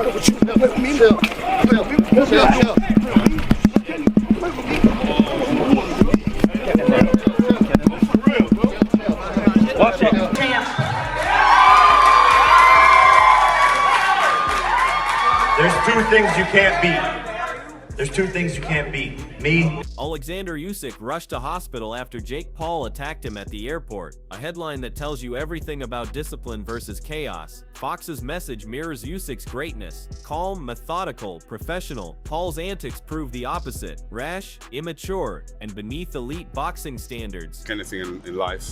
Watch it. There's two things you can't beat. There's two things you can't beat. Me. Oleksandr Usyk rushed to hospital after Jake Paul attacked him at the airport. A headline that tells you everything about discipline versus chaos. Fox's message mirrors Usyk's greatness. Calm, methodical, professional. Paul's antics prove the opposite. Rash, immature, and beneath elite boxing standards. Anything in life,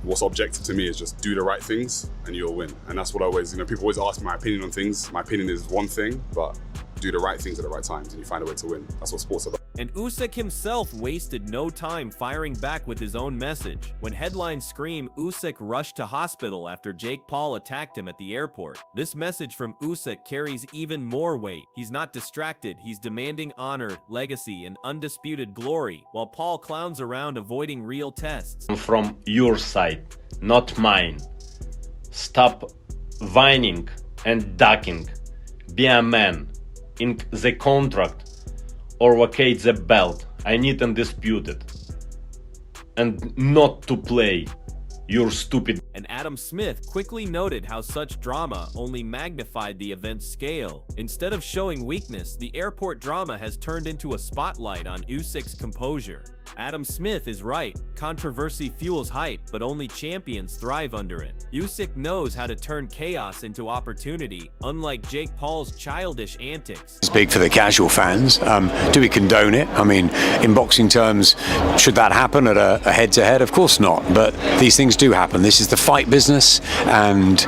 what's objective to me is just do the right things and you'll win. And that's what I always, people always ask my opinion on things. My opinion is one thing, but do the right things at the right times and you find a way to win. That's what sports are about. And Usyk himself wasted no time firing back with his own message. When headlines scream Usyk rushed to hospital after Jake Paul attacked him at the airport, this message from Usyk carries even more weight. He's not distracted, he's demanding honor, legacy, and undisputed glory, while Paul clowns around avoiding real tests. From your side, not mine. Stop whining and ducking. Be a man. In the contract or vacate the belt. I need undisputed. And not to play. You're stupid. And Adam Smith quickly noted how such drama only magnified the event's scale. Instead of showing weakness, the airport drama has turned into a spotlight on Usyk's composure. Adam Smith is right. Controversy fuels hype, but only champions thrive under it. Usyk knows how to turn chaos into opportunity, unlike Jake Paul's childish antics. Speak for the casual fans. Do we condone it? I mean, in boxing terms, should that happen at a head-to-head? Of course not, but these things do happen. This is the fight business, and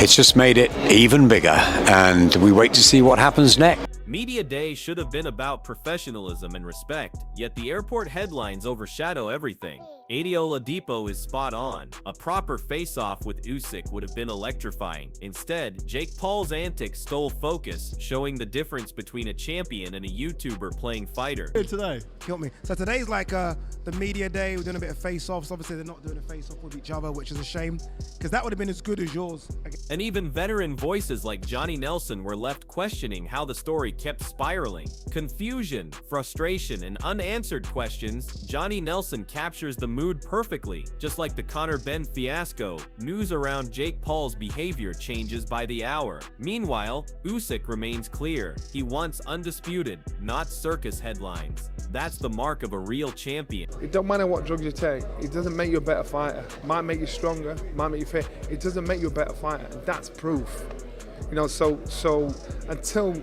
it's just made it even bigger, and we wait to see what happens next. Media Day should have been about professionalism and respect, yet the airport headlines overshadow everything. Adeola Depot is spot on. A proper face-off with Usyk would have been electrifying. Instead, Jake Paul's antics stole focus, showing the difference between a champion and a YouTuber playing fighter. Today, killed me. So today's like the media day. We're doing a bit of face-offs. Obviously, they're not doing a face-off with each other, which is a shame, because that would have been as good as yours. And even veteran voices like Johnny Nelson were left questioning how the story kept spiraling. Confusion, frustration, and unanswered questions. Johnny Nelson captures the mood perfectly. Just like the Conor Benn fiasco, news around Jake Paul's behavior changes by the hour. Meanwhile, Usyk remains clear. He wants undisputed, not circus headlines. That's the mark of a real champion. It don't matter what drugs you take. It doesn't make you a better fighter. Might make you stronger, might make you fit. It doesn't make you a better fighter. And that's proof. So until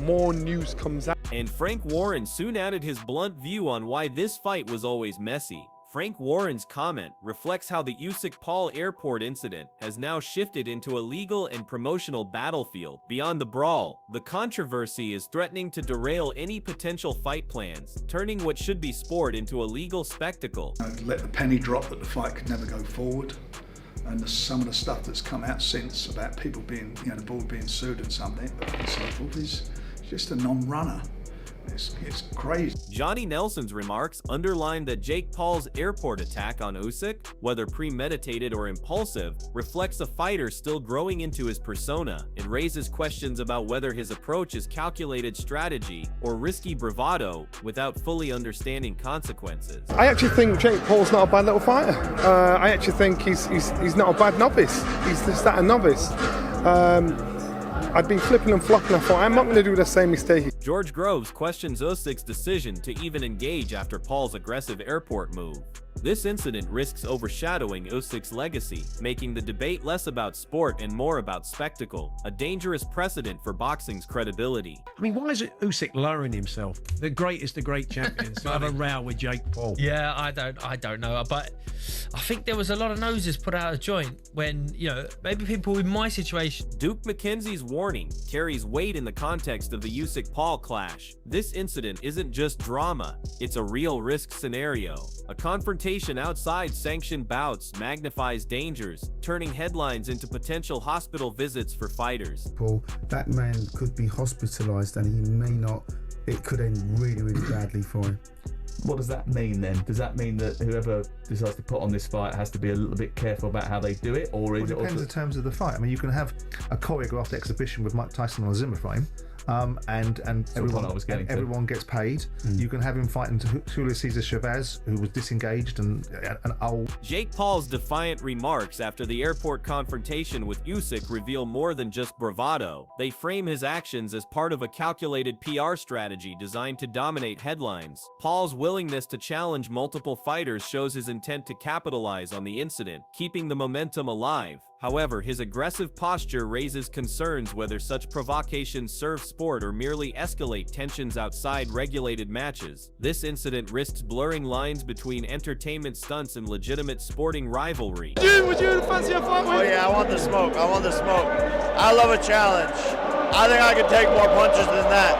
more news comes out. And Frank Warren soon added his blunt view on why this fight was always messy. Frank Warren's comment reflects how the Usyk-Paul airport incident has now shifted into a legal and promotional battlefield. Beyond the brawl, the controversy is threatening to derail any potential fight plans, turning what should be sport into a legal spectacle. Let the penny drop that the fight could never go forward. And some of the stuff that's come out since about people being, the board being sued and something, and so forth, is just a non-runner. It's crazy. Johnny Nelson's remarks underline that Jake Paul's airport attack on Usyk, whether premeditated or impulsive, reflects a fighter still growing into his persona and raises questions about whether his approach is calculated strategy or risky bravado without fully understanding consequences. I actually think Jake Paul's not a bad little fighter. I actually think he's not a bad novice. He's just that a novice. I'd been flipping and flopping. I thought, I'm not going to do the same mistake. George Groves questions Usyk's decision to even engage after Paul's aggressive airport move. This incident risks overshadowing Usyk's legacy, making the debate less about sport and more about spectacle, a dangerous precedent for boxing's credibility. I mean, why is it Usyk lowering himself? The greatest of great champions to have a row with Jake Paul. Yeah, I don't know, but I think there was a lot of noses put out of joint when, maybe people in my situation. Duke McKenzie's warning carries weight in the context of the Usyk-Paul clash. This incident isn't just drama, it's a real risk scenario. A confrontation outside sanctioned bouts magnifies dangers, turning headlines into potential hospital visits for fighters. Paul, that man could be hospitalized and he may not. It could end really, really badly for him. what does that mean then? Does that mean that whoever decides to put on this fight has to be a little bit careful about how they do it, or is It depends in terms of the fight. I mean, you can have a choreographed exhibition with Mike Tyson on a Zimmer frame, and everyone gets paid. You can have him fighting Julio Cesar Chavez, who was disengaged and old. Jake Paul's defiant remarks after the airport confrontation with Usyk reveal more than just bravado. They frame his actions as part of a calculated PR strategy designed to dominate headlines. Paul's willingness to challenge multiple fighters shows his intent to capitalize on the incident, keeping the momentum alive. However, his aggressive posture raises concerns whether such provocations serve sport or merely escalate tensions outside regulated matches. This incident risks blurring lines between entertainment stunts and legitimate sporting rivalry. Would you fancy a fight with? Oh yeah, I want the smoke. I want the smoke. I love a challenge. I think I can take more punches than that.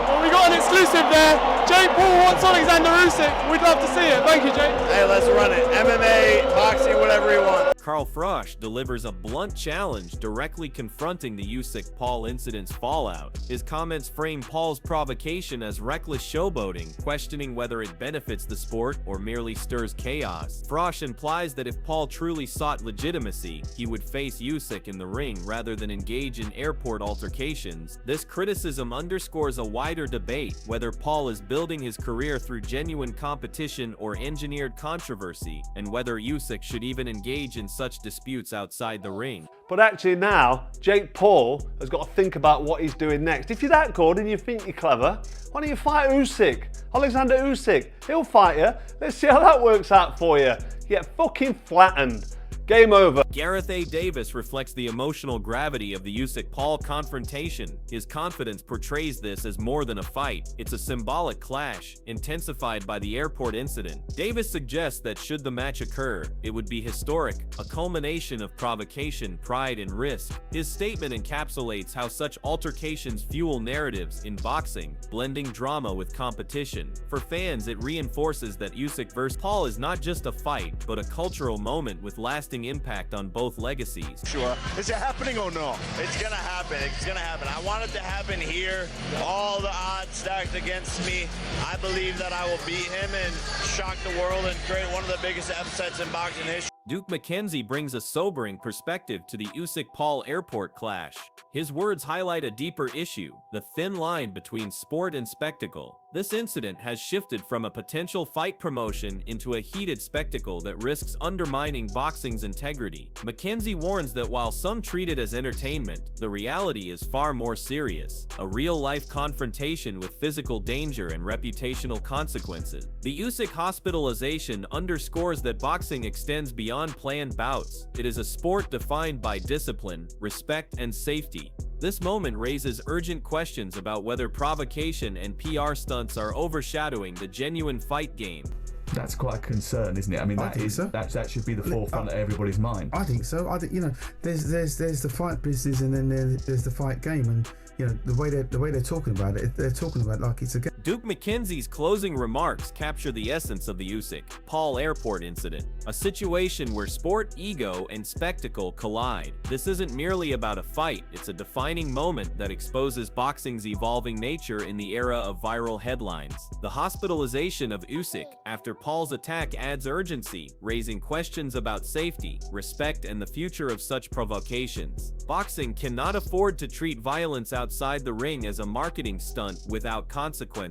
Well, we got an exclusive there. Jake Paul wants Oleksandr Usyk. We'd love to see it. Thank you, Jake. Hey, let's run it. MMA, boxing, whatever you want. Carl Frosch delivers a blunt challenge directly confronting the Usyk-Paul incident's fallout. His comments frame Paul's provocation as reckless showboating, questioning whether it benefits the sport or merely stirs chaos. Frosch implies that if Paul truly sought legitimacy, he would face Usyk in the ring rather than engage in airport altercations. This criticism underscores a wider debate whether Paul is building his career through genuine competition or engineered controversy, and whether Usyk should even engage in such disputes outside the ring. But actually now, Jake Paul has got to think about what he's doing next. If you're that good and you think you're clever, why don't you fight Usyk? Oleksandr Usyk, he'll fight you. Let's see how that works out for you. You get fucking flattened. Game over. Gareth A. Davis reflects the emotional gravity of the Usyk-Paul confrontation. His confidence portrays this as more than a fight. It's a symbolic clash, intensified by the airport incident. Davis suggests that should the match occur, it would be historic, a culmination of provocation, pride, and risk. His statement encapsulates how such altercations fuel narratives in boxing, blending drama with competition. For fans, it reinforces that Usyk vs. Paul is not just a fight, but a cultural moment with lasting impact on both legacies. Sure. Is it happening or no? It's gonna happen. It's gonna happen. I want it to happen here. All the odds stacked against me. I believe that I will beat him and shock the world and create one of the biggest upsets in boxing history. Duke McKenzie brings a sobering perspective to the Usyk-Paul airport clash. His words highlight a deeper issue, the thin line between sport and spectacle. This incident has shifted from a potential fight promotion into a heated spectacle that risks undermining boxing's integrity. McKenzie warns that while some treat it as entertainment, the reality is far more serious, a real-life confrontation with physical danger and reputational consequences. The Usyk hospitalization underscores that boxing extends beyond planned bouts. It is a sport defined by discipline, respect, and safety. This moment raises urgent questions about whether provocation and PR stunts are overshadowing the genuine fight game. That's quite a concern, isn't it? I mean, that should be the forefront of everybody's mind. I think so. I think, you know, there's the fight business and then there's the fight game, and you know the way they're talking about it, they're talking about it like it's a game. Duke McKenzie's closing remarks capture the essence of the Usyk-Paul airport incident, a situation where sport, ego, and spectacle collide. This isn't merely about a fight, it's a defining moment that exposes boxing's evolving nature in the era of viral headlines. The hospitalization of Usyk after Paul's attack adds urgency, raising questions about safety, respect, and the future of such provocations. Boxing cannot afford to treat violence outside the ring as a marketing stunt without consequences.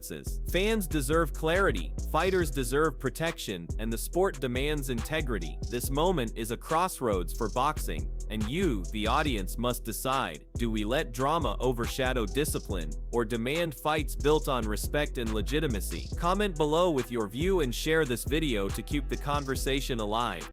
Fans deserve clarity, fighters deserve protection, and the sport demands integrity. This moment is a crossroads for boxing, and you, the audience, must decide. Do we let drama overshadow discipline, or demand fights built on respect and legitimacy? Comment below with your view and share this video to keep the conversation alive.